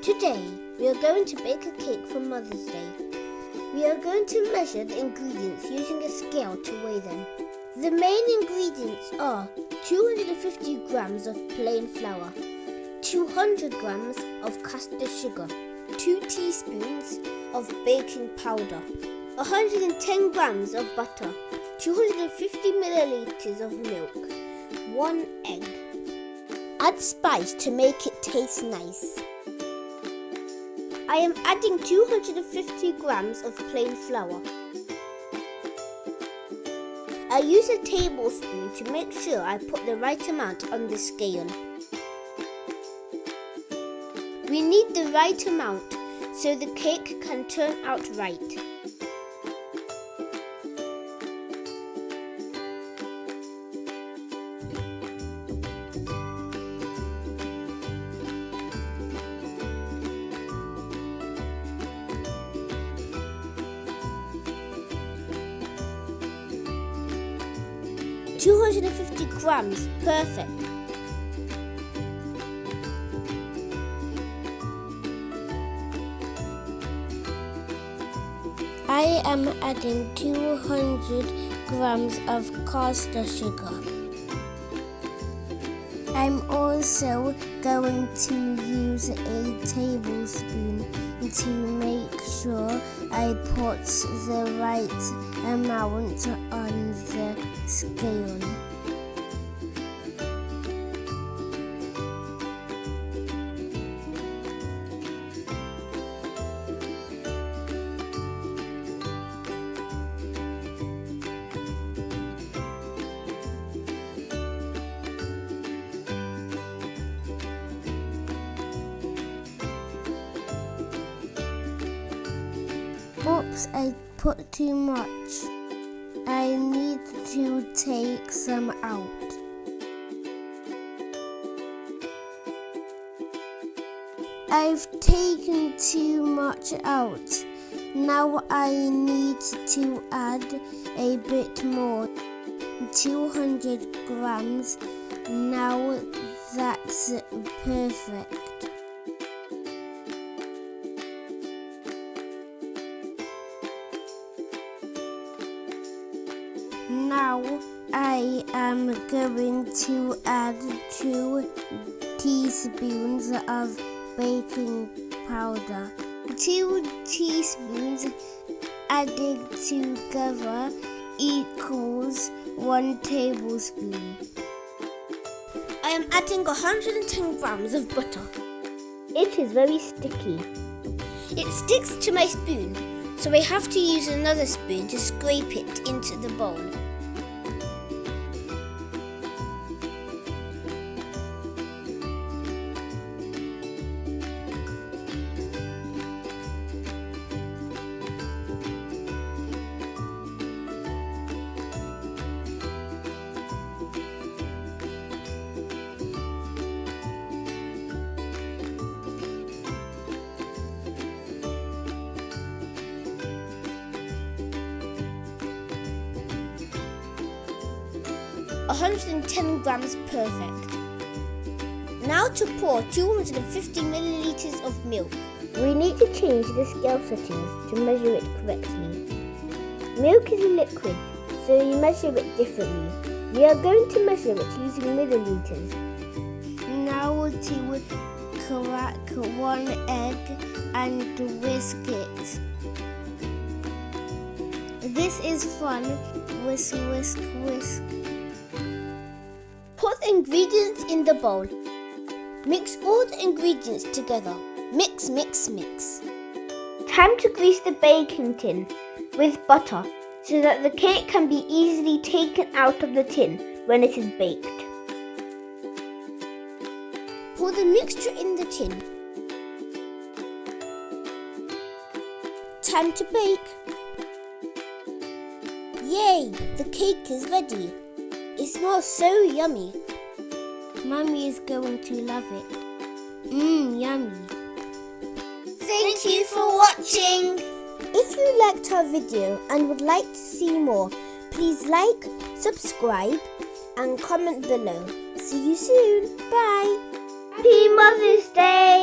Today, we are going to bake a cake for Mother's Day. We are going to measure the ingredients using a scale to weigh them. The main ingredients are 250 grams of plain flour, 200 grams of caster sugar, 2 teaspoons of baking powder, 110 grams of butter, 250 milliliters of milk, 1 egg. Add spice to make it taste nice. I am adding 250 grams of plain flour. I use a tablespoon to make sure I put the right amount on the scale. We need the right amount so the cake can turn out right. – 250 grams, perfect. I am adding 200 grams of caster sugar. I'm also going to use a tablespoon to make sure I put the right amount on the scale. Oops, I put too much. I need to take some out. I've taken too much out. Now I need to add a bit more. 200 grams. Now that's perfect. Now I am going to add 2 teaspoons of baking powder. 2 teaspoons added together equals 1 tablespoon. I am adding 110 grams of butter. It is very sticky. It sticks to my spoon, so I have to use another spoon to scrape it into the bowl. – 110 grams, perfect. Now to pour 250 milliliters of milk. We need to change the scale settings to measure it correctly. Milk is a liquid, so you measure it differently. We are going to measure it using milliliters. Now to crack 1 egg and whisk it. This is fun. Whisk, whisk, whisk. Put the ingredients in the bowl. Mix all the ingredients together. Mix, mix, mix. Time to grease the baking tin with butter so that the cake can be easily taken out of the tin when it is baked. Pour the mixture in the tin. Time to bake. Yay! The cake is ready. It smells so yummy. Mummy is going to love it. Yummy. Thank you for watching. If you liked our video and would like to see more, please like, subscribe and comment below. See you soon. Bye. Happy Mother's Day.